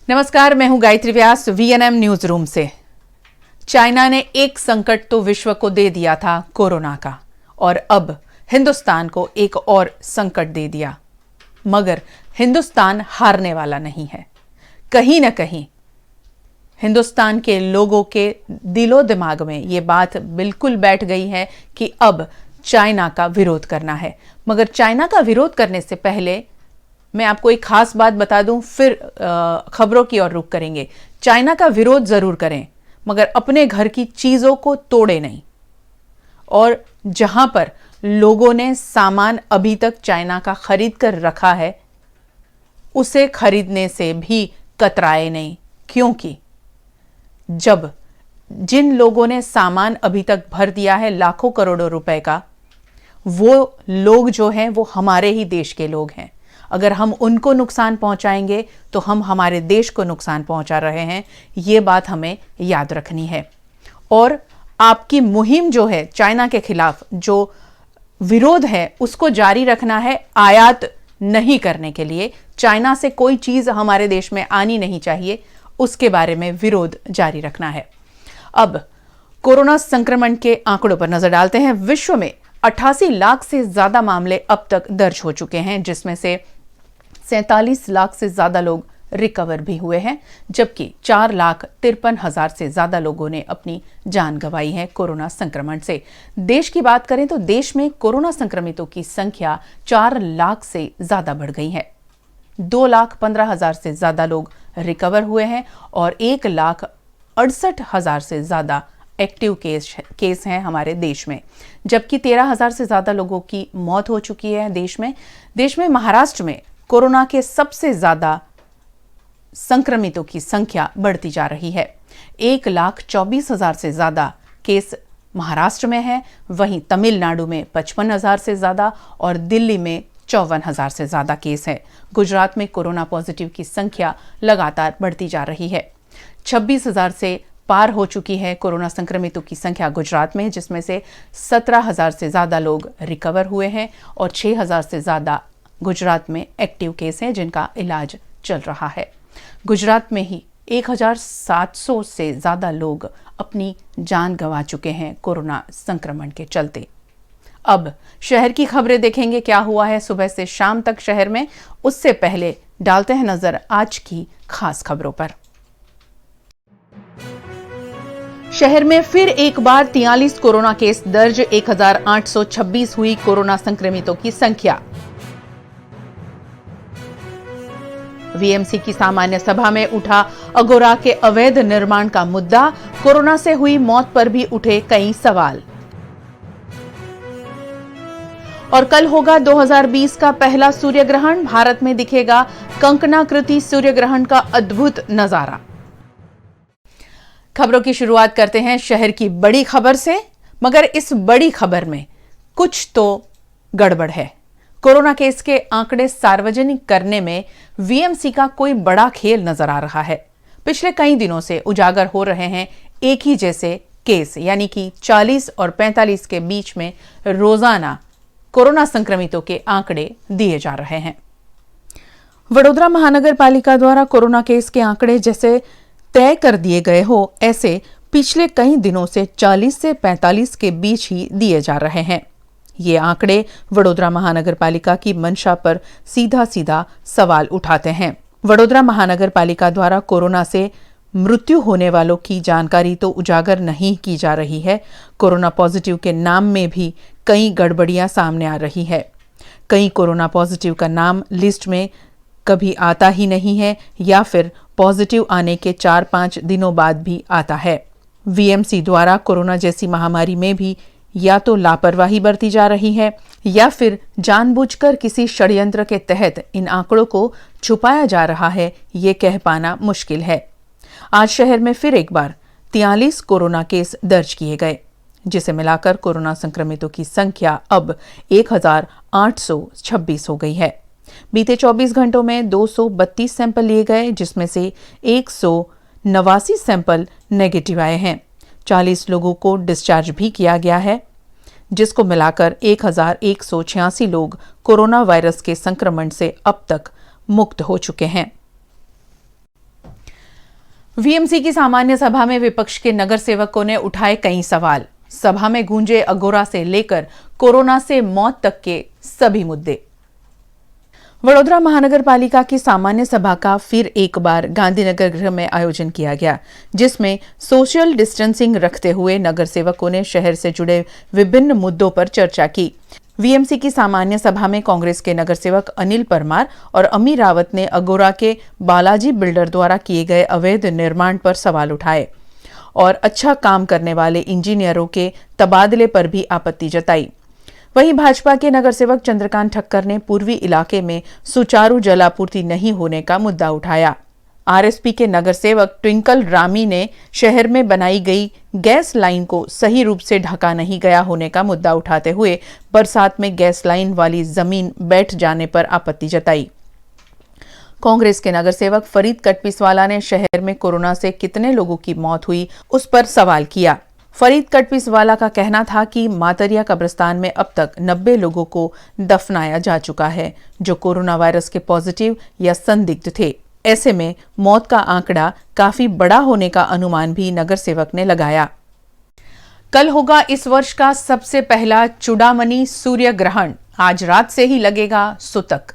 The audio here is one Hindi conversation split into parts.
नमस्कार, मैं हूं गायत्री व्यास वीएनएम न्यूज रूम से। चाइना ने एक संकट तो विश्व को दे दिया था, कोरोना का, और अब हिंदुस्तान को एक और संकट दे दिया। मगर हिंदुस्तान हारने वाला नहीं है। कहीं ना कहीं हिंदुस्तान के लोगों के दिलो दिमाग में यह बात बिल्कुल बैठ गई है कि अब चाइना का विरोध करना है। मगर चाइना का विरोध करने से पहले मैं आपको एक खास बात बता दूं, फिर खबरों की ओर रुख करेंगे। चाइना का विरोध जरूर करें, मगर अपने घर की चीजों को तोड़े नहीं। और जहां पर लोगों ने सामान अभी तक चाइना का खरीद कर रखा है, उसे खरीदने से भी कतराए नहीं, क्योंकि जब जिन लोगों ने सामान अभी तक भर दिया है लाखों करोड़ों रुपए का, वो लोग जो हैं वो हमारे ही देश के लोग हैं। अगर हम उनको नुकसान पहुंचाएंगे तो हम हमारे देश को नुकसान पहुंचा रहे हैं। ये बात हमें याद रखनी है। और आपकी मुहिम जो है चाइना के खिलाफ, जो विरोध है, उसको जारी रखना है। आयात नहीं करने के लिए, चाइना से कोई चीज हमारे देश में आनी नहीं चाहिए, उसके बारे में विरोध जारी रखना है। अब कोरोना संक्रमण के आंकड़ों पर नजर डालते हैं। विश्व में 88 लाख से ज्यादा मामले अब तक दर्ज हो चुके हैं, जिसमें से 47 लाख से ज्यादा लोग रिकवर भी हुए हैं, जबकि 4,53,000 से ज्यादा लोगों ने अपनी जान गंवाई है कोरोना संक्रमण से। देश की बात करें तो देश में कोरोना संक्रमितों की संख्या 4 लाख से ज्यादा बढ़ गई है। 2,15,000 से ज्यादा लोग रिकवर हुए हैं और 1,68,000 से ज्यादा एक्टिव केस हैं हमारे देश में, जबकि 13,000 से ज्यादा लोगों की मौत हो चुकी है देश में महाराष्ट्र में कोरोना के सबसे ज्यादा संक्रमितों की संख्या बढ़ती जा रही है। 1,24,000 से ज्यादा केस महाराष्ट्र में है, वहीं तमिलनाडु में 55,000 से ज्यादा और दिल्ली में 54,000 से ज्यादा केस है। गुजरात में कोरोना पॉजिटिव की संख्या लगातार बढ़ती जा रही है। 26,000 से पार हो चुकी है कोरोना संक्रमितों की संख्या गुजरात में, जिसमें से 17,000 से ज्यादा लोग रिकवर हुए हैं और 6,000 से ज्यादा गुजरात में एक्टिव केस हैं जिनका इलाज चल रहा है। गुजरात में ही 1,700 से ज्यादा लोग अपनी जान गंवा चुके हैं कोरोना संक्रमण के चलते। अब शहर की खबरें देखेंगे, क्या हुआ है सुबह से शाम तक शहर में। उससे पहले डालते हैं नजर आज की खास खबरों पर। शहर में फिर एक बार 43 कोरोना केस दर्ज, 1,826 हुई कोरोना संक्रमितों की संख्या। वीएमसी की सामान्य सभा में उठा अगोरा के अवैध निर्माण का मुद्दा, कोरोना से हुई मौत पर भी उठे कई सवाल। और कल होगा 2020 का पहला सूर्य ग्रहण, भारत में दिखेगा कंकणाकृति सूर्य ग्रहण का अद्भुत नजारा। खबरों की शुरुआत करते हैं शहर की बड़ी खबर से, मगर इस बड़ी खबर में कुछ तो गड़बड़ है। कोरोना केस के आंकड़े सार्वजनिक करने में वीएमसी का कोई बड़ा खेल नजर आ रहा है। पिछले कई दिनों से उजागर हो रहे हैं एक ही जैसे केस, यानी कि 40 और 45 के बीच में रोजाना कोरोना संक्रमितों के आंकड़े दिए जा रहे हैं। वडोदरा महानगर पालिका द्वारा कोरोना केस के आंकड़े जैसे तय कर दिए गए हो, ऐसे पिछले कई दिनों से 40 से 45 के बीच ही दिए जा रहे हैं। ये आंकड़े वडोदरा महानगर पालिका की मंशा पर सीधा सीधा सवाल उठाते हैं। वडोदरा महानगर पालिका द्वारा कोरोना से मृत्यु होने वालों की जानकारी तो उजागर नहीं की जा रही है, कोरोना पॉजिटिव के नाम में भी कई गड़बड़ियां सामने आ रही है। कई कोरोना पॉजिटिव का नाम लिस्ट में कभी आता ही नहीं है, या फिर पॉजिटिव आने के 4-5 दिनों बाद भी आता है। वीएमसी द्वारा कोरोना जैसी महामारी में भी या तो लापरवाही बरती जा रही है, या फिर जानबूझकर किसी षड्यंत्र के तहत इन आंकड़ों को छुपाया जा रहा है, ये कह पाना मुश्किल है। आज शहर में फिर एक बार 43 कोरोना केस दर्ज किए गए, जिसे मिलाकर कोरोना संक्रमितों की संख्या अब 1,826 हो गई है। बीते 24 घंटों में 232 सैंपल लिए गए, जिसमें से 189 सैंपल नेगेटिव आए हैं। 40 लोगों को डिस्चार्ज भी किया गया है, जिसको मिलाकर 1,186 लोग कोरोना वायरस के संक्रमण से अब तक मुक्त हो चुके हैं। वीएमसी की सामान्य सभा में विपक्ष के नगर सेवकों ने उठाए कई सवाल। सभा में गूंजे अगोरा से लेकर कोरोना से मौत तक के सभी मुद्दे। वडोदरा महानगर पालिका की सामान्य सभा का फिर एक बार गांधीनगर गृह में आयोजन किया गया, जिसमें सोशल डिस्टेंसिंग रखते हुए नगर सेवकों ने शहर से जुड़े विभिन्न मुद्दों पर चर्चा की। वीएमसी की सामान्य सभा में कांग्रेस के नगर सेवक अनिल परमार और अमी रावत ने अगोरा के बालाजी बिल्डर द्वारा किए गए अवैध निर्माण पर सवाल उठाए और अच्छा काम करने वाले इंजीनियरों के तबादले पर भी आपत्ति जताई। वहीं भाजपा के नगर सेवक चंद्रकांत ठक्कर ने पूर्वी इलाके में सुचारू जलापूर्ति नहीं होने का मुद्दा उठाया। आरएसपी के नगर सेवक ट्विंकल रामी ने शहर में बनाई गई गैस लाइन को सही रूप से ढका नहीं गया होने का मुद्दा उठाते हुए बरसात में गैस लाइन वाली जमीन बैठ जाने पर आपत्ति जताई। कांग्रेस के नगर सेवक फरीद कटपिसवाला ने शहर में कोरोना से कितने लोगों की मौत हुई उस पर सवाल किया। फरीद कटपिसवाला का कहना था कि मातरिया कब्रिस्तान में अब तक 90 लोगों को दफनाया जा चुका है, जो कोरोना वायरस के पॉजिटिव या संदिग्ध थे। ऐसे में मौत का आंकड़ा काफी बड़ा होने का अनुमान भी नगर सेवक ने लगाया। कल होगा इस वर्ष का सबसे पहला चूड़ामणि सूर्य ग्रहण। आज रात से ही लगेगा सुतक।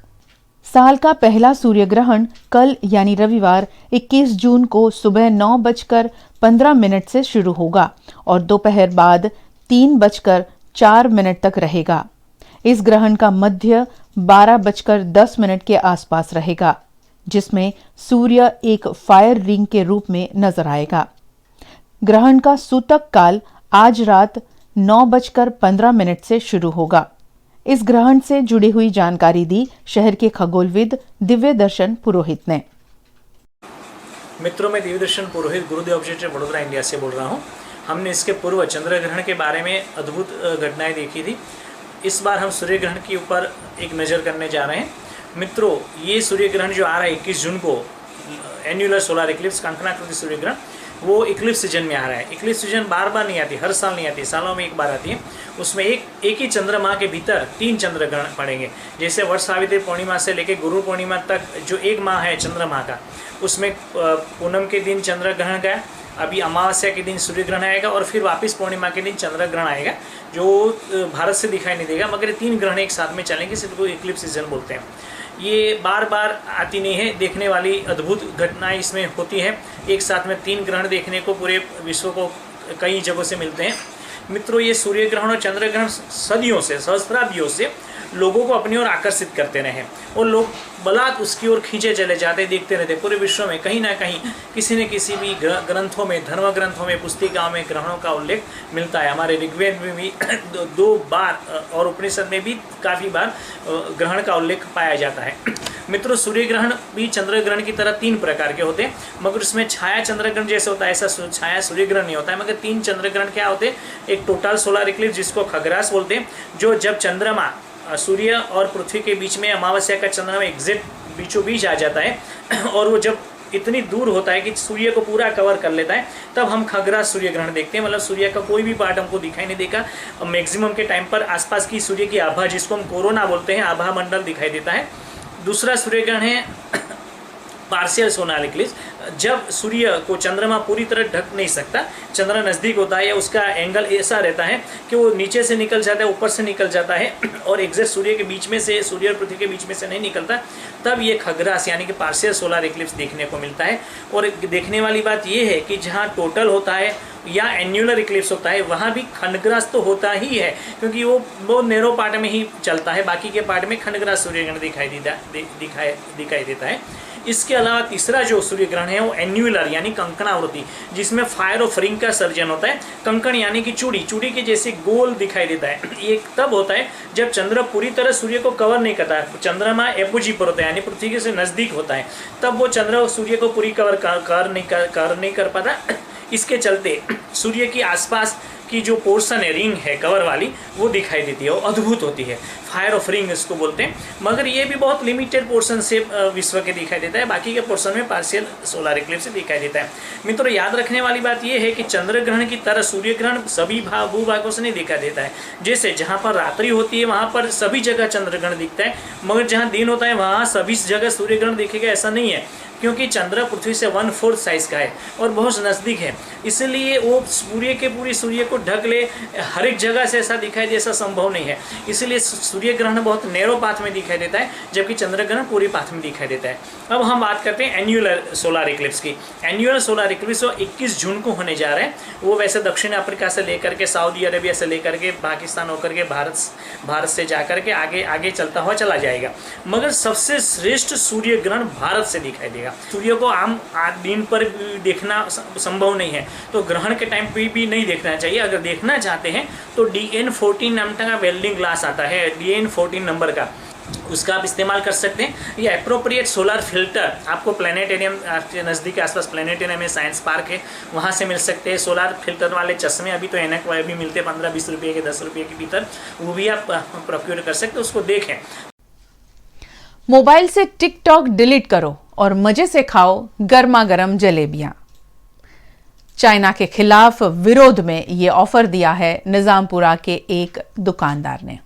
साल का पहला सूर्य ग्रहण कल यानी रविवार 21 जून को सुबह 9:15 से शुरू होगा और दोपहर बाद 3:04 तक रहेगा। इस ग्रहण का मध्य 12:10 के आसपास रहेगा, जिसमें सूर्य एक फायर रिंग के रूप में नजर आएगा। ग्रहण का सूतक काल आज रात 9:15 से शुरू होगा। इस ग्रहण से जुड़ी हुई जानकारी दी शहर के खगोलविद दिव्य दर्शन पुरोहित ने। मित्रों, मैं दिव्य दर्शन पुरोहित गुरुदेव ऑब्जेक्टिव वडोदरा इंडिया से बोल रहा हूँ। हमने इसके पूर्व चंद्र ग्रहण के बारे में अद्भुत घटनाएं देखी थी। इस बार हम सूर्य ग्रहण के ऊपर एक नज़र करने जा रहे हैं। मित्रों, ये सूर्य ग्रहण जो आ रहा है 21 जून को, एन्युलर सोलर इक्लिप्स, कंकणाकृति सूर्य ग्रहण, वो इक्लिप्स सीजन में आ रहा है। इक्लिप्स सीजन बार बार नहीं आती, हर साल नहीं आती, सालों में एक बार आती है। उसमें एक ही चंद्रमा के भीतर 3 चंद्र ग्रहण पड़ेंगे। जैसे वर्ष सावित्री पूर्णिमा से लेकर गुरु पूर्णिमा तक जो एक माह है चंद्रमा का, उसमें पूनम के दिन चंद्र ग्रहण गया, अभी अमावस्या के दिन सूर्य ग्रहण आएगा और फिर वापस पूर्णिमा के दिन चंद्र ग्रहण आएगा, जो भारत से दिखाई नहीं देगा, मगर 3 ग्रहण एक साथ में चलेंगे, सिर्फ इक्लिप्स सीजन बोलते हैं। ये बार बार आती नहीं है, देखने वाली अद्भुत घटनाएं इसमें होती है। एक साथ में 3 ग्रहण देखने को पूरे विश्व को कई जगहों से मिलते हैं। मित्रों, ये सूर्य ग्रहण और चंद्र ग्रहण सदियों से, सहस्त्राब्दियों से लोगों को अपनी ओर आकर्षित करते रहे और लोग बलात् उसकी ओर खींचे चले जाते, देखते रहते। पूरे विश्व में कहीं ना कहीं किसी न किसी भी ग्रंथों में, धर्म ग्रंथों में, पुस्तिकाओं में ग्रहणों का उल्लेख मिलता है। हमारे ऋग्वेद में भी 2 बार और उपनिषद में भी काफ़ी बार ग्रहण का उल्लेख पाया जाता है। मित्रों, सूर्य ग्रहण भी चंद्र ग्रहण की तरह 3 प्रकार के होते हैं, मगर उसमें छाया चंद्र ग्रहण जैसे होता है ऐसा छाया सूर्य ग्रहण नहीं होता है। मगर 3 चंद्र ग्रहण क्या होते हैं? एक टोटल सोलर इक्लिप्स, जिसको खग्रास बोलते हैं, जो जब चंद्रमा सूर्य और पृथ्वी के बीच में, अमावस्या का चंद्रमा एग्जैक्ट बीचों बीच आ जाता है और वो जब इतनी दूर होता है कि सूर्य को पूरा कवर कर लेता है, तब हम खग्रास सूर्य ग्रहण देखते हैं। मतलब सूर्य का कोई भी पार्ट हमको दिखाई नहीं देगा। मैक्सिमम के टाइम पर आसपास की सूर्य की आभा, जिसको हम कोरोना बोलते हैं, आभा मंडल दिखाई देता है। दूसरा सूर्य ग्रहण है पार्शियल सोलर इक्लिप्स, जब सूर्य को चंद्रमा पूरी तरह ढक नहीं सकता, चंद्र नज़दीक होता है या उसका एंगल ऐसा रहता है कि वो नीचे से निकल जाता है, ऊपर से निकल जाता है और एग्जैक्ट सूर्य के बीच में से, सूर्य और पृथ्वी के बीच में से नहीं निकलता, तब ये खग्रास यानी कि पार्शियल सोलर इक्लिप्स देखने को मिलता है। और देखने वाली बात ये है कि जहाँ टोटल होता है या एन्युलर इक्लिप्स होता है, वहाँ भी खंडग्रास तो होता ही है, क्योंकि वो बहुत नैरो पार्ट में ही चलता है, बाकी के पार्ट में खंडग्रास सूर्य ग्रहण दिखाई देता है। इसके अलावा तीसरा जो सूर्य ग्रहण है वो एन्युलर यानी कंकणावृत्ति, जिसमें फायर ऑफ रिंग का सर्जन होता है। कंकण यानी कि चूड़ी के जैसे गोल दिखाई देता है। ये तब होता है जब चंद्र पूरी तरह सूर्य को कवर नहीं करता है, चंद्रमा एपोजी पर होता है यानी पृथ्वी से नजदीक होता है, तब वो चंद्र सूर्य को पूरी कवर कर नहीं कर पाता। इसके चलते सूर्य की आसपास की जो पोर्शन है, रिंग है कवर वाली, वो दिखाई देती है, वो अद्भुत होती है, फायर ऑफ रिंग इसको बोलते हैं। मगर ये भी बहुत लिमिटेड पोर्शन से विश्व के दिखाई देता है, बाकी के पोर्शन में पार्शियल सोलर इक्लिप्स से दिखाई देता है। मित्रों, याद रखने वाली बात ये है कि चंद्र ग्रहण की तरह सूर्य ग्रहण सभी भूभागों से नहीं दिखाई देता है। जैसे जहाँ पर रात्रि होती है वहाँ पर सभी जगह चंद्र ग्रहण दिखता है, मगर जहाँ दिन होता है वहाँ सभी जगह सूर्य ग्रहण दिखेगा ऐसा नहीं है। क्योंकि चंद्र पृथ्वी से 1/4 साइज का है और बहुत नज़दीक है, इसलिए वो पूरे सूर्य को ढक ले, हर एक जगह से ऐसा दिखाई दे, ऐसा संभव नहीं है। इसलिए सूर्य ग्रहण बहुत नैरो पाथ में दिखाई देता है, जबकि चंद्र ग्रहण पूरी पाथ में दिखाई देता है। अब हम बात करते हैं एन्यूलर सोलर इक्लिप्स की। एन्यूलर सोलर इक्लिप्स 21 जून को होने जा रहे हैं। वो वैसे दक्षिण अफ्रीका से लेकर के, सऊदी अरेबिया से लेकर के, पाकिस्तान होकर के, भारत से जाकर के आगे चलता हुआ चला जाएगा। मगर सबसे श्रेष्ठ सूर्य ग्रहण भारत से दिखाई देगा। सूर्य को आम दिन पर देखना संभव नहीं है, तो ग्रहण के टाइम पे भी नहीं देखना चाहिए। अगर देखना चाहते हैं तो DN14 नाम का वेल्डिंग ग्लास आता है, DN14 नंबर का, उसका आप इस्तेमाल कर सकते हैं। ये अप्रोप्रिएट सोलर फिल्टर आपको प्लानिटेरियम, आपके नज़दीक के आसपास प्लानिटेरियम है, साइंस पार्क है, वहाँ से मिल सकते हैं। सोलर फिल्टर वाले चश्मे अभी तो ऐनक वाले भी मिलते हैं 15-20 रुपये के, 10 रुपये के भीतर, वो भी आप प्रोक्योर कर सकते हैं, उसको देखें। मोबाइल से टिकटॉक डिलीट करो और मजे से खाओ गर्मा गर्म जलेबियां। चाइना के खिलाफ विरोध में ये ऑफर दिया है निजामपुरा के एक दुकानदार ने।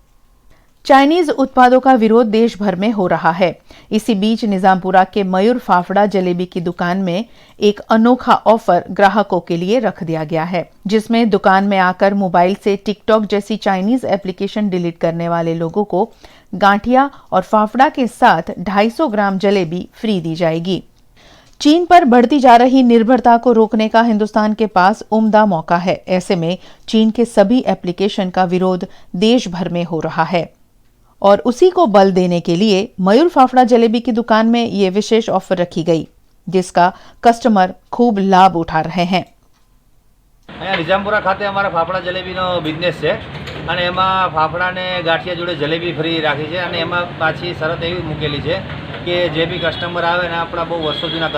चाइनीज उत्पादों का विरोध देश भर में हो रहा है। इसी बीच निजामपुरा के मयूर फाफड़ा जलेबी की दुकान में एक अनोखा ऑफर ग्राहकों के लिए रख दिया गया है, जिसमें दुकान में आकर मोबाइल से टिकटॉक जैसी चाइनीज एप्लीकेशन डिलीट करने वाले लोगों को गांठिया और फाफड़ा के साथ 250 ग्राम जलेबी फ्री दी जाएगी। चीन पर बढ़ती जा रही निर्भरता को रोकने का हिंदुस्तान के पास उम्दा मौका है। ऐसे में चीन के सभी एप्लीकेशन का विरोध देश भर में हो रहा है और उसी को बल देने के लिए मयूर फाफड़ा जलेबी की दुकान में ये विशेष ऑफर रखी गई, जिसका कस्टमर खूब लाभ उठा रहे हैं। निजामपुरा खाते हमारा फाफड़ा जलेबीનો બિઝનેસ છે અને એમાં ફાફડા ને ગાંઠિયા જોડે જલેબી ફ્રી રાખી છે અને એમાં પાછી શરત એવી મૂકેલી છે કે જે બી કસ્ટમર આવે ને આપણા બહુ વર્ષો જૂના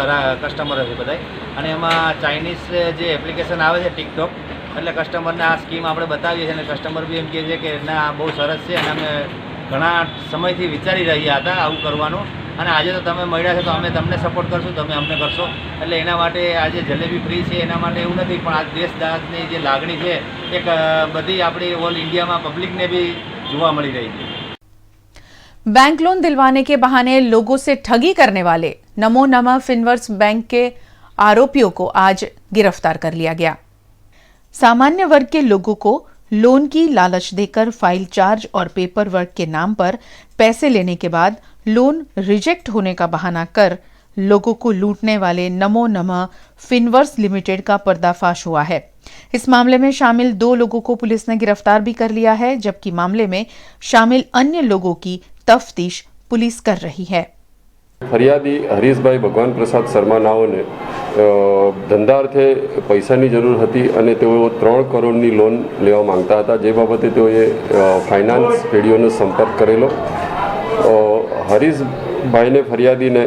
કસ્ટમર છે બધાય અને એમાં ચાઇનીઝ જે એપ્લિકેશન આવે છે ટિકટોક, એટલે કસ્ટમરને આ સ્કીમ આપણે બતાવીએ છીએ અને કસ્ટમર બી એમ કહે છે કે ના બહુ સરસ છે અને અમે ઘણા સમયથી વિચારી રહ્યા હતા આવું કરવાનું અને આજે તો તમે મળ્યા છો તો અમે તમને સપોર્ટ કરશું, તમે અમને કરશો, એટલે એના માટે આજે જલેબી ફ્રી છે એના માટે એવું નથી, પણ આ દેશદાસની જે લાગણી છે એક બધી આપણી ઓલ ઇન્ડિયામાં પબ્લિકને બી જોવા મળી રહી છે। बैंक लोन दिलवाने के बहाने लोगों से ठगी करने वाले नमो नमः फिनवर्स बैंक के आरोपियों को आज गिरफ्तार कर लिया गया। सामान्य वर्ग के लोगों को लोन की लालच देकर फाइल चार्ज और पेपर वर्क के नाम पर पैसे लेने के बाद लोन रिजेक्ट होने का बहाना कर लोगों को लूटने वाले नमो नमः फिनवर्स लिमिटेड का पर्दाफाश हुआ है। इस मामले में शामिल 2 लोगों को पुलिस ने गिरफ्तार भी कर लिया है, जबकि मामले में शामिल अन्य लोगों की तफ्तीश पुलिस कर रही है। फरियादी हरीशभाई भगवान प्रसाद शर्मा नाओने धंधा अर्थे पैसानी जरूर हती अने तेओ 3 करोड़नी लोन लेवा मांगता हता, जे बाबते तेओए फाइनांस पेढीओनो संपर्क करेलो। हरीशभाई ने फरियादी ने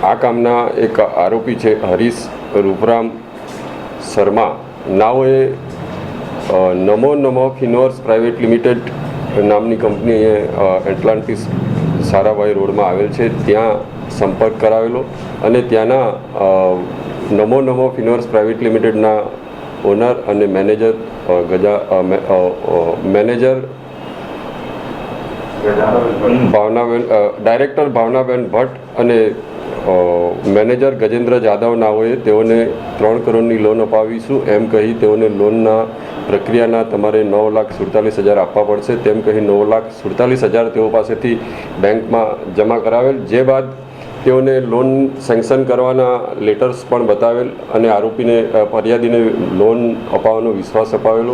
आ कामना एक आरोपी है हरीश रूपराम शर्मा नाओए नमो नमो फिनवर्स प्राइवेट लिमिटेड नामनी कंपनी एटलांटिस साराभाई रोड में आवेल है, त्या संपर्क करावेलो अने त्याना Namo Namo Finverse private limited ना ओनर अने manager manager Bhavnaben director Bhavnaben Bhatt अने मैनेजर गजेंद्र जाधव नाओए तेओने 3 करोड़नी लोन अपावीशुं एम कही तेओने लोनना प्रक्रियाना तमारे 9,47,000 आपवा पड़शे तेम कही 9,47,000 तेओ पासेथी बेंकमां जमा करावेल, जे बाद तेओने लोन सेंक्शन करवाना लेटर्स पण बतावेल अने आरोपीने फरियादीने लोन अपावવાનો विश्वास अपावेलो,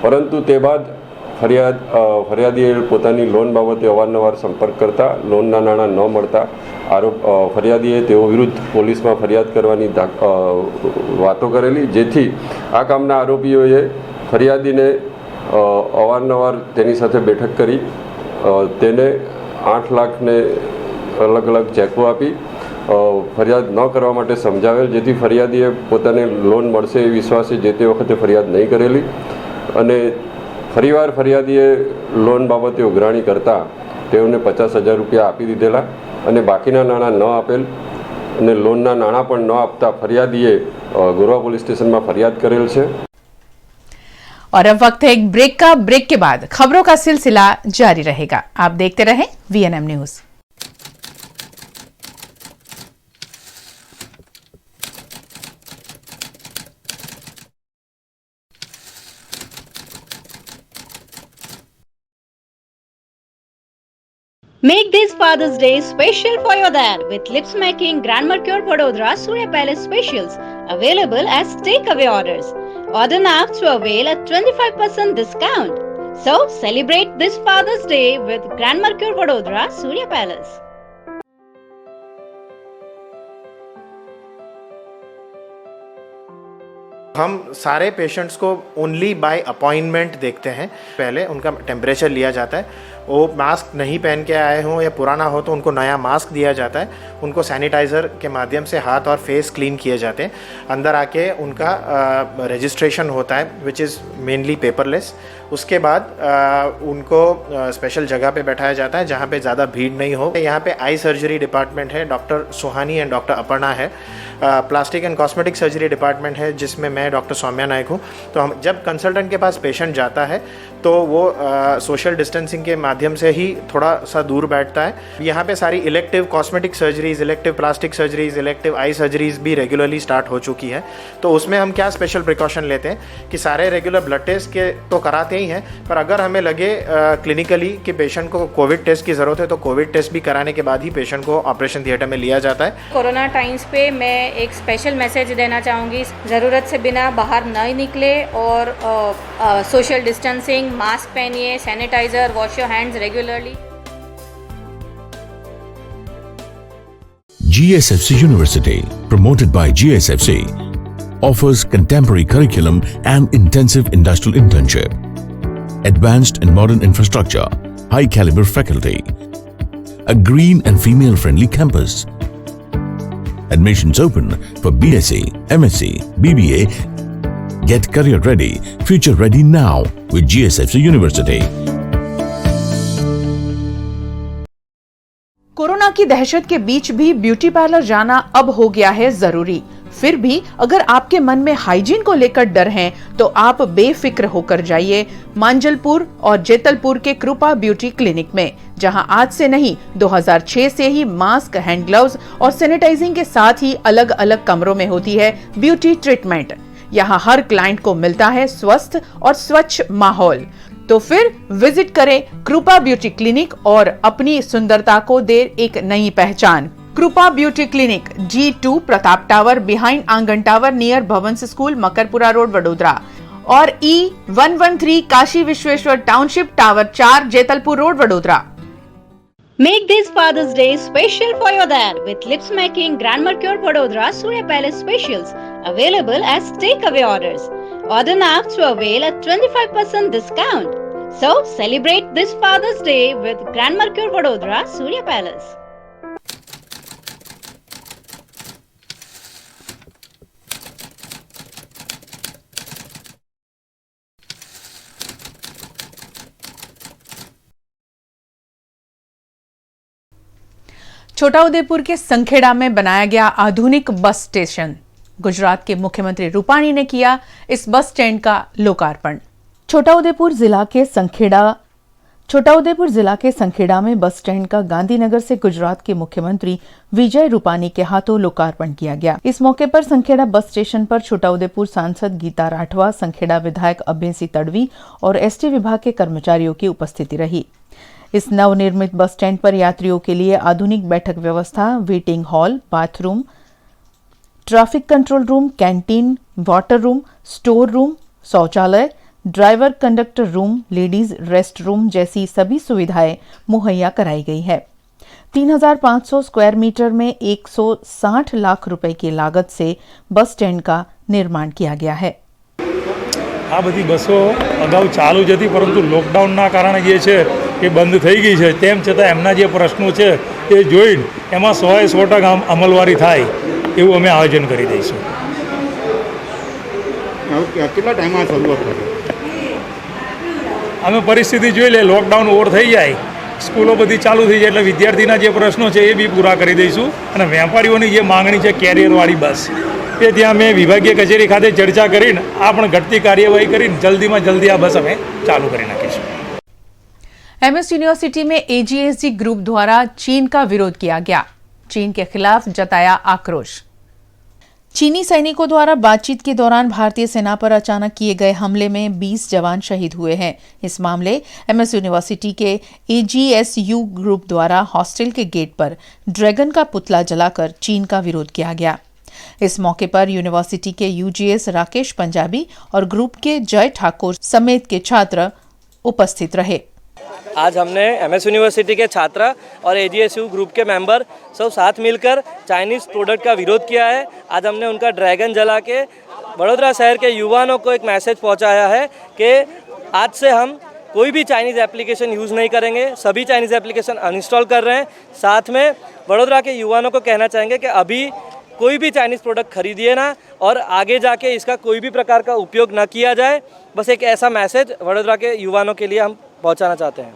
परंतु ते बाद फरियादीए पोतानी लोन बाबते अवारनवार संपर्क करता लोनना नाणां न मळता फरियादीए तेओ विरुद्ध पुलिस में फरियाद करवानी वातो करेली, जेथी आ कामना आरोपीओए फरियादीने अवारनवार तेनी साथे बैठक करी तेने 8 लाख ने अलग अलग चेको आपी फरियाद न करवा माटे समझावेल, जेथी फरियादीए पोताने लोन मळशे ए विश्वासे जे ते वखते फरियाद नहीं करेली अने फरीवार फरियादीए लोन बाबते उघराणी करता तेओने 50,000 रुपया आपी दीधेला अने बाकीना नाणां न आपेल अने लोनना नाणां पण न आपता फरियादीए गोरवा पोलीस स्टेशन में फरियाद करेल छे। और अब वक्त है एक ब्रेक का। ब्रेक के बाद खबरों का सिलसिला जारी रहेगा। आप देखते रहें VNM news. Make this Father's Day special for your dad with Lips Making Grand Mercure Vadodara Surya Palace Specials available as takeaway orders. Order now to avail a 25% discount. So celebrate this Father's Day with Grand Mercure Vadodara Surya Palace. हम सारे पेशेंट्स को ओनली बाय अपॉइंटमेंट देखते हैं। पहले उनका टेम्परेचर लिया जाता है, वो मास्क नहीं पहन के आए हों या पुराना हो तो उनको नया मास्क दिया जाता है, उनको सैनिटाइज़र के माध्यम से हाथ और फेस क्लीन किए जाते हैं। अंदर आके उनका रजिस्ट्रेशन होता है विच इज़ मेनली पेपरलेस। उसके बाद उनको स्पेशल जगह पे बैठाया जाता है जहाँ पे ज़्यादा भीड़ नहीं हो। यहाँ पे आई सर्जरी डिपार्टमेंट है, doctor Suhani and doctor Aparna है। Plastic and cosmetic surgery department है जिसमें मैं डॉक्टर सौम्या नायक हूँ। तो हम जब कंसल्टेंट के पास पेशेंट जाता है तो वो सोशल डिस्टेंसिंग के माध्यम से ही थोड़ा सा दूर बैठता है। यहाँ पे सारी elective cosmetic surgeries, elective plastic surgeries, elective eye surgeries भी रेगुलरली स्टार्ट हो चुकी है। तो उसमें हम क्या स्पेशल प्रिकॉशन लेते हैं कि सारे रेगुलर ब्लड टेस्ट के तो कराते ही हैं, पर अगर हमें लगे क्लिनिकली कि पेशेंट को कोविड टेस्ट की ज़रूरत है तो कोविड टेस्ट भी कराने के बाद ही पेशेंट को ऑपरेशन थिएटर में लिया जाता है। कोरोना टाइम्स पे मैं एक स्पेशल मैसेज देना चाहूँगी, ज़रूरत से बिना बाहर नहीं निकले और सोशल डिस्टेंसिंग, मास्क पहनिए, sanitizer, wash your hands regularly. GSFC University, promoted by GSFC, offers contemporary curriculum and intensive industrial internship, advanced and modern infrastructure, high caliber faculty, a green and female friendly campus. Admissions open for BSc, MSc, BBA. Get career ready, future ready now with GSFC University. Corona की दहशत के बीच भी ब्यूटी पार्लर जाना अब हो गया है जरूरी। फिर भी अगर आपके मन में हाइजीन को लेकर डर है तो आप बेफिक्र होकर जाइए मांजलपुर और जेतलपुर के कृपा ब्यूटी क्लिनिक में, जहां आज से नहीं 2006 से ही मास्क, हैंड ग्लव्स और सैनिटाइजिंग के साथ ही अलग अलग कमरों में होती है ब्यूटी ट्रीटमेंट। यहाँ हर क्लाइंट को मिलता है स्वस्थ और स्वच्छ माहौल। तो फिर विजिट करें कृपा ब्यूटी क्लिनिक और अपनी सुंदरता को दे एक नई पहचान। कृपा beauty clinic, G2 Pratap tower behind आंगन tower near Bhavans school, Makarpura road, Vadodara, और E113 Kashi Vishweshwar township, tower 4, Jetalpur road, Vadodara. Make this Father's Day special for your dad with Lips Making Grand Mercure Vadodara Surya Palace Specials available as takeaway orders. Order now to avail a 25% discount. So celebrate this Father's Day with Grand Mercure Vadodara Surya Palace. Chhotaudepur के संखेड़ा में बनाया गया आधुनिक बस स्टेशन। गुजरात के मुख्यमंत्री रूपाणी ने किया इस बस स्टैंड का लोकार्पण। छोटाउदेपुर जिला के संखेड़ा में बस स्टैंड का गांधीनगर से गुजरात के मुख्यमंत्री विजय रूपाणी के हाथों लोकार्पण किया गया। इस मौके पर संखेड़ा बस स्टेशन पर छोटाउदेपुर सांसद गीता राठवा, संखेड़ा विधायक अभ्यसी तड़वी और एसटी विभाग के कर्मचारियों की उपस्थिति रही। इस नवनिर्मित बस स्टैंड पर यात्रियों के लिए आधुनिक बैठक व्यवस्था, waiting hall, bathroom, traffic control room, canteen, water room, store room, शौचालय, driver conductor room, ladies rest room जैसी सभी सुविधाएं मुहैया कराई गई है। 3,500 स्क्वायर मीटर में 160 लाख रुपए की लागत से बस स्टैंड का निर्माण किया गया है। आ बधी बसों अगाऊ चालू जती परंतु लॉकडाउनना कारणे जे छे એ બંધ થઈ ગઈ છે, તેમ છતાં એમના જે પ્રશ્નો છે એ જોઈને એમાં 100% અમલવારી થાય એવું અમે આયોજન કરી દઈશું। કેટલા ટાઈમમાં શરૂઆત કરી? અમે પરિસ્થિતિ જોઈ લે, લોકડાઉન ઓવર થઈ જાય, સ્કૂલો બધી ચાલુ થઈ જાય એટલે વિદ્યાર્થીના જે પ્રશ્નો છે એ બી પૂરા કરી દઈશું। અને વેપારીઓની જે માંગણી છે કેરિયરવાળી બસ, એ ત્યાં અમે વિભાગીય કચેરી ખાતે ચર્ચા કરીને આ પણ ઘટતી કાર્યવાહી કરીને જલ્દીમાં જલ્દી આ બસ અમે ચાલુ કરી નાખીશું। एमएस यूनिवर्सिटी में एजीएसजी ग्रुप द्वारा चीन का विरोध किया गया। चीन के खिलाफ जताया आक्रोश। चीनी सैनिकों द्वारा बातचीत के दौरान भारतीय सेना पर अचानक किए गए हमले में 20 जवान शहीद हुए हैं। इस मामले एमएस यूनिवर्सिटी के एजीएसयू ग्रुप द्वारा हॉस्टल के गेट पर ड्रैगन का पुतला जलाकर चीन का विरोध किया गया। इस मौके पर यूनिवर्सिटी के यूजीएस राकेश पंजाबी और ग्रुप के जय ठाकुर समेत के छात्र उपस्थित रहे। आज हमने एमएस यूनिवर्सिटी के छात्र और एजीएसयू ग्रुप के मेंबर सब साथ मिलकर चाइनीज़ प्रोडक्ट का विरोध किया है। आज हमने उनका ड्रैगन जला के वडोदरा शहर के युवाओं को एक मैसेज पहुंचाया है कि आज से हम कोई भी चाइनीज़ एप्लीकेशन यूज़ नहीं करेंगे। सभी चाइनीज़ एप्लीकेशन अनइंस्टॉल कर रहे हैं। साथ में वडोदरा के युवाओं को कहना चाहेंगे कि अभी कोई भी चाइनीज़ प्रोडक्ट खरीदिए ना और आगे जाके इसका कोई भी प्रकार का उपयोग ना किया जाए। बस एक ऐसा मैसेज वडोदरा के युवाओं के लिए हम पहुंचाना चाहते हैं।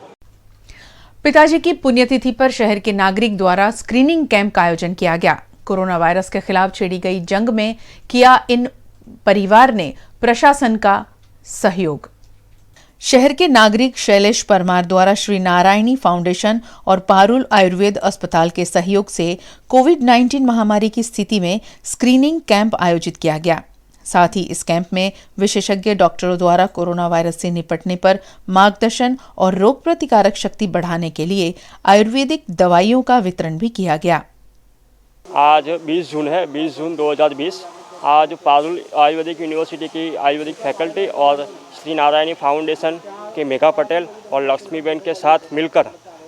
पिताजी की पुण्यतिथि पर शहर के नागरिक द्वारा स्क्रीनिंग कैंप का आयोजन किया गया। कोरोना वायरस के खिलाफ छेड़ी गई जंग में किया इन परिवार ने प्रशासन का सहयोग। शहर के नागरिक शैलेश परमार द्वारा श्री नारायणी फाउंडेशन और पारुल आयुर्वेद अस्पताल के सहयोग से कोविड-19 महामारी की स्थिति में स्क्रीनिंग कैंप आयोजित किया गया। साथ ही इस कैंप में विशेषज्ञ डॉक्टरों द्वारा कोरोना वायरस से निपटने पर मार्गदर्शन और रोग प्रतिकारक शक्ति बढ़ाने के लिए आयुर्वेदिक दवाइयों का वितरण भी किया गया। आज 20 जून है, 20 जून 2020। आज पारुल आयुर्वेदिक यूनिवर्सिटी की आयुर्वेदिक फैकल्टी और श्री नारायणी फाउंडेशन के मेघा पटेल और लक्ष्मीबेन के साथ मिलकर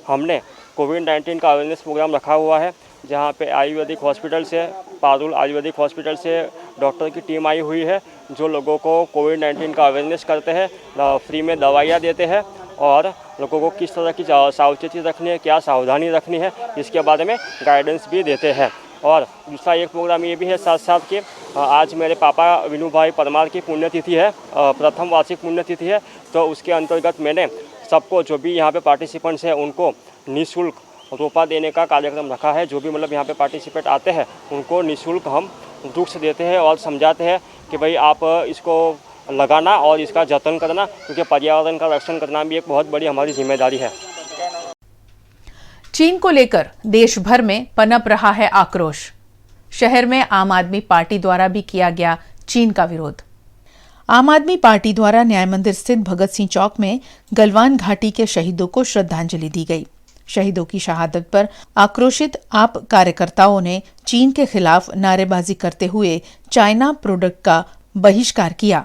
हमने कोविड-19 का अवेयरनेस प्रोग्राम रखा हुआ है, जहां पे आयुर्वेदिक हॉस्पिटल से, पारुल आयुर्वेदिक हॉस्पिटल से डॉक्टर की टीम आई हुई है, जो लोगों को कोविड-19 का अवेयरनेस करते हैं, फ्री में दवाइयाँ देते हैं और लोगों को किस तरह की सावचेती रखनी है, क्या सावधानी रखनी है, इसके बारे में गाइडेंस भी देते हैं। और दूसरा एक प्रोग्राम ये भी है साथ साथ कि आज मेरे पापा विनू भाई परमार की पुण्यतिथि है, प्रथम वार्षिक पुण्यतिथि है, तो उसके अंतर्गत मैंने सबको जो भी यहाँ पे पार्टिसिपेंट्स हैं उनको निःशुल्क रोपा देने का कार्यक्रम रखा है। जो भी मतलब यहाँ पे पार्टिसिपेंट आते हैं उनको निःशुल्क हम वृक्ष देते हैं और समझाते हैं कि भाई आप इसको लगाना और इसका जतन करना, क्योंकि पर्यावरण का रक्षण करना भी एक बहुत बड़ी हमारी जिम्मेदारी है। चीन को लेकर देश भर में पनप रहा है आक्रोश। शहर में आम आदमी पार्टी द्वारा भी किया गया चीन का विरोध। आम आदमी पार्टी द्वारा न्याय मंदिर स्थित भगत सिंह चौक में गलवान घाटी के शहीदों को श्रद्धांजलि दी गई। शहीदों की शहादत पर आक्रोशित आप कार्यकर्ताओं ने चीन के खिलाफ नारेबाजी करते हुए चाइना प्रोडक्ट का बहिष्कार किया।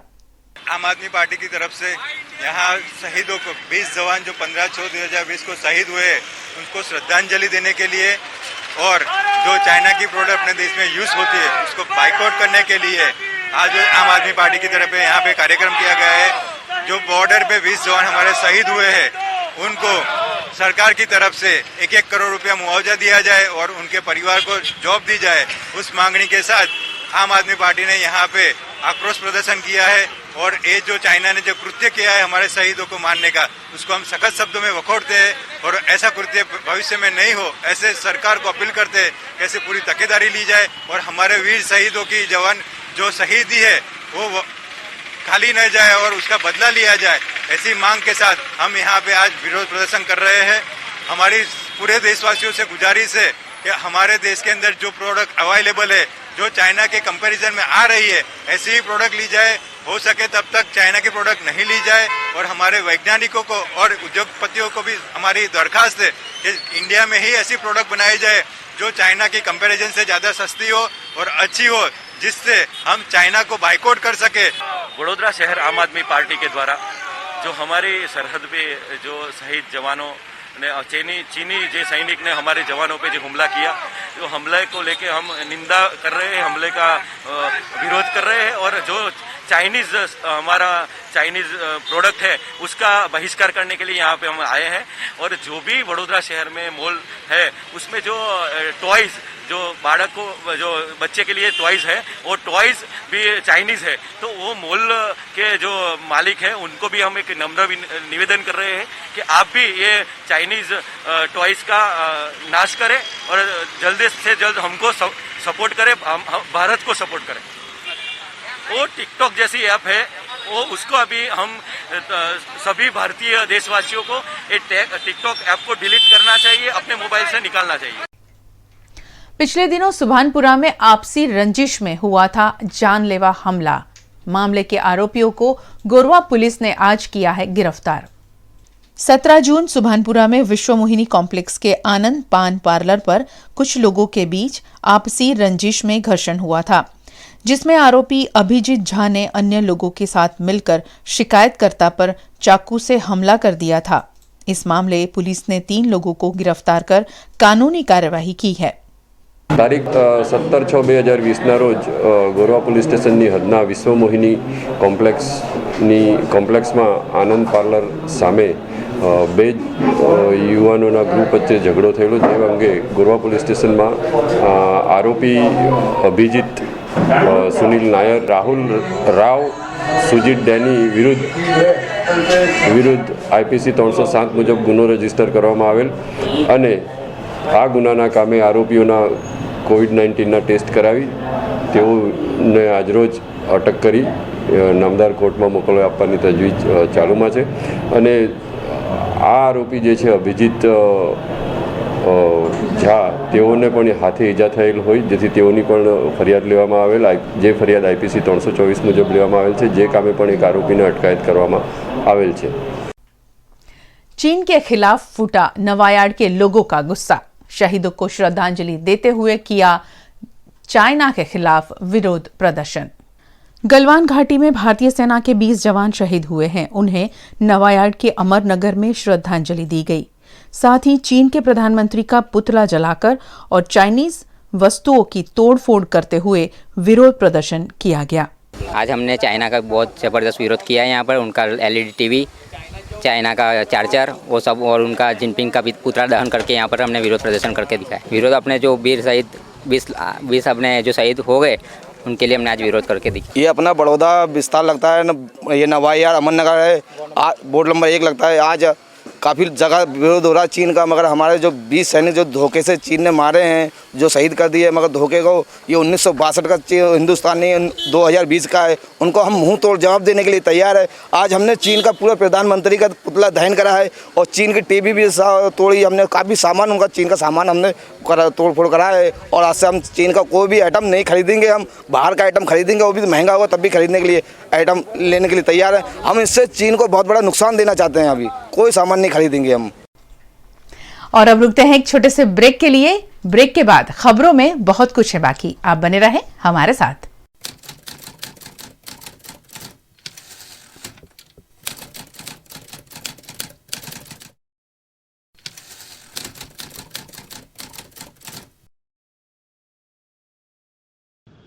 आम आदमी पार्टी की तरफ से यहाँ शहीदों को 20 जवान जो 15/4/2020 को शहीद हुए उनको श्रद्धांजलि देने के लिए और जो चाइना की प्रोडक्ट अपने देश में यूज होती है उसको बाइकआउट करने के लिए आज आम आदमी पार्टी की तरफ से यहाँ पे कार्यक्रम किया गया है। जो बॉर्डर पे 20 जवान हमारे शहीद हुए हैं उनको सरकार की तरफ से 1-1 करोड़ रुपया मुआवजा दिया जाए और उनके परिवार को जॉब दी जाए, उस मांगनी के साथ आम आदमी पार्टी ने यहाँ पे आक्रोश प्रदर्शन किया है। और ये जो चाइना ने जो कृत्य किया है हमारे शहीदों को मारने का, उसको हम सख्त शब्दों में वखोड़ते हैं और ऐसा कृत्य भविष्य में नहीं हो ऐसे सरकार को अपील करते हैं कैसे पूरी तकेदारी ली जाए और हमारे वीर शहीदों की जवान जो शहीदी है वो खाली न जाए और उसका बदला लिया जाए। ऐसी मांग के साथ हम यहाँ पे आज विरोध प्रदर्शन कर रहे हैं। हमारी पूरे देशवासियों से गुजारिश है कि हमारे देश के अंदर जो प्रोडक्ट अवेलेबल है, जो चाइना के कंपैरिजन में आ रही है, ऐसी ही प्रोडक्ट ली जाए। हो सके तब तक चाइना की प्रोडक्ट नहीं ली जाए। और हमारे वैज्ञानिकों को और उद्योगपतियों को भी हमारी दरखास्त है कि इंडिया में ही ऐसी प्रोडक्ट बनाई जाए जो चाइना की कंपैरिजन से ज़्यादा सस्ती हो और अच्छी हो, जिससे हम चाइना को बाइकआउट कर सके। वडोदरा शहर आम आदमी पार्टी के द्वारा जो हमारी सरहद पे जो शहीद जवानों ने चीनी जो सैनिक ने हमारे जवानों पे जो हमला किया, जो हमले को लेके हम निंदा कर रहे हैं, हमले का विरोध कर रहे हैं और जो हमारा चाइनीज़ प्रोडक्ट है उसका बहिष्कार करने के लिए यहाँ पे हम आए हैं। और जो भी वडोदरा शहर में मॉल है उसमें जो टॉयज़ जो बालक को जो बच्चे के लिए टॉयज़ है वो टॉयज़ भी चाइनीज़ है, तो वो मॉल के जो मालिक हैं उनको भी हम एक नम्र निवेदन कर रहे हैं कि आप भी ये चाइनीज़ टॉयज़ का नाश करें और जल्द से जल्द हमको सपोर्ट करें, हम भारत को सपोर्ट करें। वो टिकटॉक जैसी ऐप है वो उसको अभी हम सभी भारतीय देशवासियों को टिकटॉक ऐप को डिलीट करना चाहिए, अपने मोबाइल से निकालना चाहिए। पिछले दिनों सुभानपुरा में आपसी रंजिश में हुआ था जानलेवा हमला। मामले के आरोपियों को गोरवा पुलिस ने आज किया है गिरफ्तार। 17 जून सुभानपुरा में विश्वमोहिनी कॉम्प्लेक्स के आनंद पान पार्लर पर कुछ लोगों के बीच आपसी रंजिश में घर्षण हुआ था, जिसमें आरोपी अभिजीत झा ने अन्य लोगों के साथ मिलकर शिकायतकर्ता पर चाकू से हमला कर दिया था। इस मामले पुलिस ने 3 लोगों को गिरफ्तार कर कानूनी कार्यवाही की है। તારીખ 17/6/2020ના રોજ ગોરવા પોલીસ સ્ટેશનની હદના વિશ્વમોહિની કોમ્પ્લેક્સમાં આનંદ પાર્લર સામે બે યુવાનોના ગ્રુપ વચ્ચે ઝઘડો થયેલો, જે અંગે ગોરવા પોલીસ સ્ટેશનમાં આરોપી અભિજીત સુનિલ નાયર, રાહુલ રાવ, સુજીત ડેની વિરુદ્ધ IPC 307 મુજબ ગુનો રજીસ્ટર કરવામાં આવેલ અને આ ગુનાના કામે આરોપીઓના COVID-19ના ટેસ્ટ કરાવી તેઓને આજરોજ અટક કરી નામદાર કોર્ટમાં મોકલવા આપવાની તજવીજ ચાલુમાં છે અને આ આરોપી જે છે અભિજીત ઝા તેઓને પણ હાથે ઈજા થયેલ હોય, જેથી તેઓની પણ ફરિયાદ લેવામાં આવેલ, જે ફરિયાદ IPC 324 મુજબ લેવામાં આવેલ છે, જે કામે પણ એક આરોપીને અટકાયત કરવામાં આવેલ છે। चीन के खिलाफ फूटा नवायार्ड के लोगों का गुस्सा। शहीदों को श्रद्धांजलि देते हुए किया चाइना के खिलाफ विरोध प्रदर्शन। गलवान घाटी में भारतीय सेना के 20 जवान शहीद हुए हैं। उन्हें नवायार्ड के अमरनगर में श्रद्धांजलि दी गई। साथ ही चीन के प्रधानमंत्री का पुतला जलाकर और चाइनीज वस्तुओं की तोड़फोड़ करते हुए विरोध प्रदर्शन किया गया। आज हमने चाइना का बहुत जबरदस्त विरोध किया है। यहाँ पर उनका LED TV, चाइना का चार्जर, वो सब, और उनका जिनपिंग का भी पुतला दहन करके यहाँ पर हमने विरोध प्रदर्शन करके दिखाया। विरोध अपने जो वीर शहीद 20 अपने जो शहीद हो गए उनके लिए हमने आज विरोध करके दिखाया। ये अपना बड़ौदा विस्तार लगता है न, ये नवायार्ड अमरनगर है, बोर्ड नंबर 1 लगता है। आज काफ़ी जगह विरोध हो रहा है चीन का, मगर हमारे जो 20 सैनिक जो धोखे से चीन ने मारे हैं, जो शहीद कर दिए, मगर धोखे को ये 1962 का हिंदुस्तान नहीं 2020 का है, उनको हम मुंह तोड़ जवाब देने के लिए तैयार है। आज हमने चीन का पूरा प्रधानमंत्री का पुतला दहन करा है और चीन की टीवी भी तोड़ी। हमने काफ़ी सामान, उनका चीन का सामान हमने तोड़ फोड़ करा है और आज से हम चीन का कोई भी आइटम नहीं खरीदेंगे। हम बाहर का आइटम खरीदेंगे, वो भी महंगा होगा तब भी खरीदने के लिए आइटम लेने के लिए तैयार है। हम इससे चीन को बहुत बड़ा नुकसान देना चाहते हैं। अभी कोई सामान नहीं खरीदेंगे हम। और अब रुकते हैं एक छोटे से ब्रेक के लिए। ब्रेक के बाद खबरों में बहुत कुछ है बाकी, आप बने रहें हमारे साथ।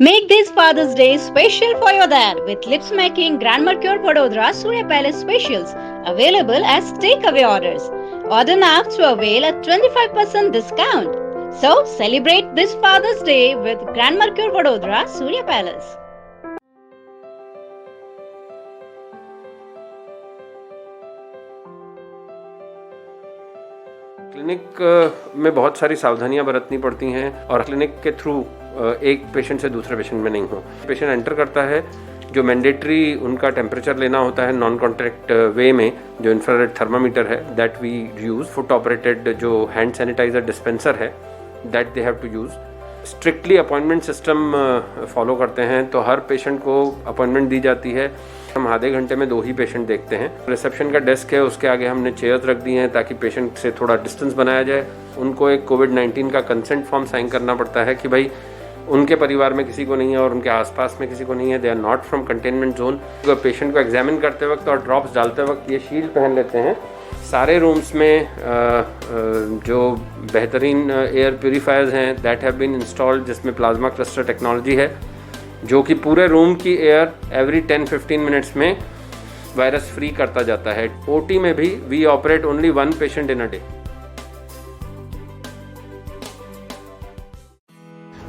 Make this Father's Day special for your dad with Lips Making Grand Mercure Vadodara Surya Palace Specials, available as takeaway orders. Order now to avail a 25% discount. So celebrate this Father's Day with Grand Mercure Vadodara Surya Palace. Clinic में बहुत सारी सावधानियां बरतनी पड़ती हैं और क्लिनिक के थ्रू एक पेशेंट से दूसरे पेशेंट में नहीं हो। पेशेंट एंटर करता है, जो मैंडेटरी उनका टेम्परेचर लेना होता है नॉन कॉन्टैक्ट वे में, जो इंफ्रारेड थर्मामीटर है that we use, foot operated जो हैंड सैनिटाइजर डिस्पेंसर है that they have to use. Strictly appointment system follow करते हैं, तो हर पेशेंट को अपॉइंटमेंट दी जाती है। हम आधे घंटे में 2 ही पेशेंट देखते हैं। रिसेप्शन का डेस्क है, उसके आगे हमने चेयर्स रख दी हैं ताकि पेशेंट से थोड़ा डिस्टेंस बनाया जाए। उनको एक COVID-19 का कंसेंट फॉर्म साइन करना पड़ता है कि भाई उनके परिवार में किसी को नहीं है और उनके आसपास में किसी को नहीं है, they are not from containment zone. Patient को एग्जामिन करते वक्त और ड्रॉप्स डालते वक्त ये शील्ड पहन लेते हैं। सारे रूम्स में जो बेहतरीन एयर प्यूरीफायर्स हैं दैट हैव बीन इंस्टॉल्ड, जिसमें प्लाज्मा क्लस्टर टेक्नोलॉजी है, जो कि पूरे रूम की एयर एवरी 10-15 मिनट्स में वायरस फ्री करता जाता है। OT में भी we operate only 1 patient in a day.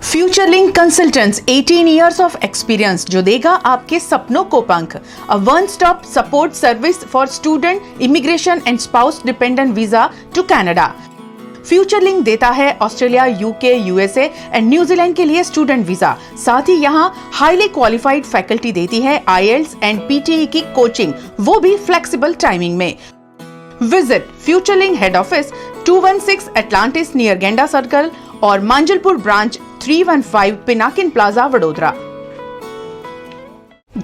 Futurelink consultants 18 years of experience जो देगा आपके सपनों को पंख। A one-stop support service for student, immigration and spouse dependent visa to Canada। फ्यूचरलिंक देता है Australia, UK, USA and New Zealand के लिए स्टूडेंट वीजा। साथ ही यहाँ हाईली क्वालिफाइड फैकल्टी देती है IELTS एंड PTE की कोचिंग, वो भी फ्लेक्सिबल टाइमिंग में। Visit Futurelink head office 216 Atlantis near Genda circle और Manjalpur branch 315 Pinakin plaza Vadodara.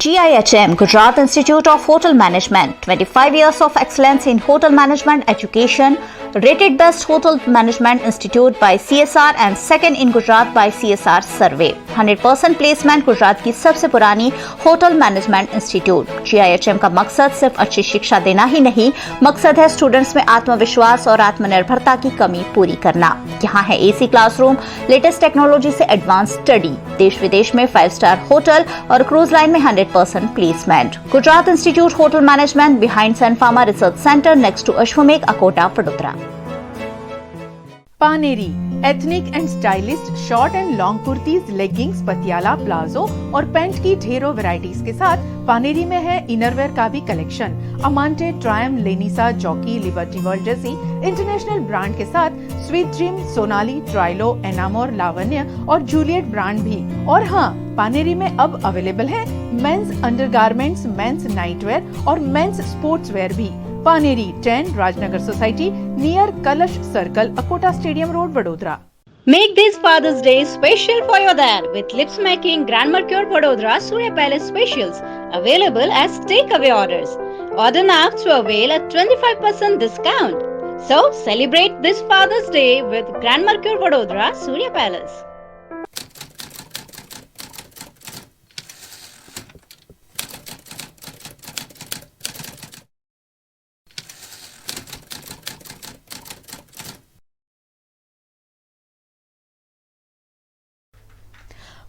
GIHM, Gujarat Institute of Hotel Management, 25 years of excellence in hotel management education, rated best hotel management institute by CSR and second in Gujarat by CSR survey. 100% placement Gujarat की सबसे पुरानी होटल मैनेजमेंट इंस्टीट्यूट। GIHM का मकसद सिर्फ अच्छी शिक्षा देना ही नहीं, मकसद है स्टूडेंट्स में आत्मविश्वास और आत्मनिर्भरता की कमी पूरी करना। यहाँ है AC क्लासरूम, लेटेस्ट टेक्नोलॉजी से एडवांस स्टडी, देश विदेश में 5 स्टार होटल और क्रूज लाइन में 100% placement. Gujarat institute hotel management behind Sun Pharma research centre next to Ashwamegh Akota Vadodara. Paneri ethnic and stylist short and long kurtis, leggings, Patiala, palazzo और पैंट की ढेरों वैरायटीज के साथ पानेरी में है इनरवेयर का भी कलेक्शन। अमांटे, ट्रायम, लेनिसा, जॉकी, लिबर्टी वर्ल्ड जैसी इंटरनेशनल ब्रांड के साथ स्वीट ड्रीम, सोनाली, ट्राइलो, एनामोर, लावण्य और जूलियट ब्रांड भी। और हाँ, पानेरी में अब अवेलेबल है मेंस अंडरगारमेंट्स, मेंस नाइटवेयर और मेंस स्पोर्ट्सवेयर भी। पानेरी 10 राजनगर सोसाइटी नियर कलश circle, Akota stadium road, Vadodara. Make this Father's Day special for your dad with Lips Making Grand Mercure Vadodara Surya Palace Specials, available as takeaway orders. Order now to avail a 25% discount. So celebrate this Father's Day with Grand Mercure Vadodara Surya Palace.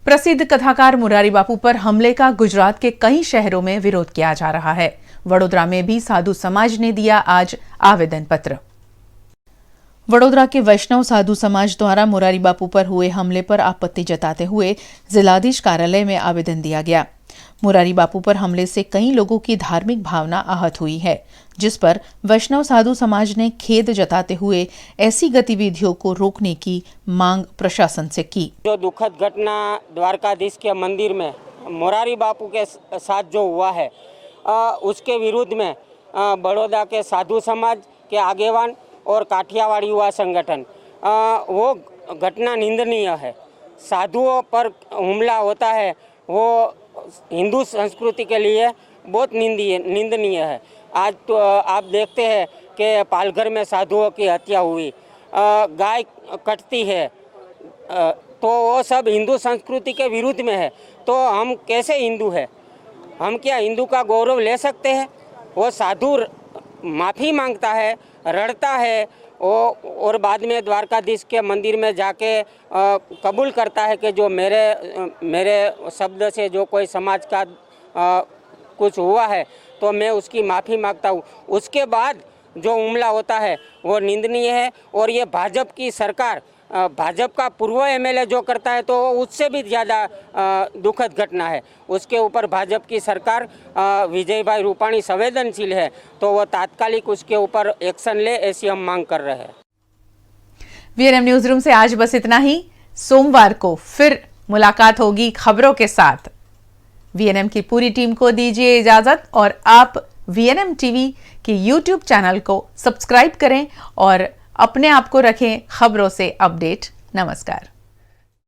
प्रसिद्ध कथाकार मुरारी बापू पर हमले का गुजरात के कई शहरों में विरोध किया जा रहा है। वडोदरा में भी साधु समाज ने दिया आज आवेदन पत्र। वडोदरा के वैष्णव साधु समाज द्वारा मुरारी बापू पर हुए हमले पर आपत्ति जताते हुए जिलाधीश कार्यालय में आवेदन दिया गया। मुरारी बापू पर हमले से कई लोगों की धार्मिक भावना आहत हुई है, जिस पर वैष्णव साधु समाज ने खेद जताते हुए ऐसी गतिविधियों को रोकने की मांग प्रशासन से की। जो दुखद घटना द्वारकाधीश के मंदिर में मुरारी बापू के साथ जो हुआ है, उसके विरुद्ध में बड़ौदा के साधु समाज के आगेवान और काठियावाड़ युवा संगठन, वो घटना निंदनीय है। साधुओं पर हमला होता है, वो हिंदू संस्कृति के लिए बहुत निंदनीय है। आज तो आप देखते हैं कि पालघर में साधुओं की हत्या हुई, गाय कटती है, तो वो सब हिंदू संस्कृति के विरुद्ध में है। तो हम कैसे हिंदू हैं? हम क्या हिंदू का गौरव ले सकते हैं? वो साधु माफ़ी मांगता है, रड़ता है, और बाद में द्वारकाधीश के मंदिर में जाके कबूल करता है कि जो मेरे शब्द से जो कोई समाज का कुछ हुआ है तो मैं उसकी माफ़ी मांगता हूँ। उसके बाद जो हमला होता है वो निंदनीय है। और ये भाजपा की सरकार, भाजपा का पूर्व MLA जो करता है तो उससे भी ज़्यादा दुखद घटना है। उसके ऊपर भाजपा की सरकार विजय भाई रूपाणी संवेदनशील है, तो वो तात्कालिक उसके ऊपर एक्शन ले, ऐसी हम मांग कर रहे हैं। VNM न्यूज रूम से आज बस इतना ही। सोमवार को फिर मुलाकात होगी खबरों के साथ। VNM की पूरी टीम को दीजिए इजाजत और आप VNM TV के YouTube चैनल को सब्सक्राइब करें और अपने आप को रखें खबरों से अपडेट। नमस्कार।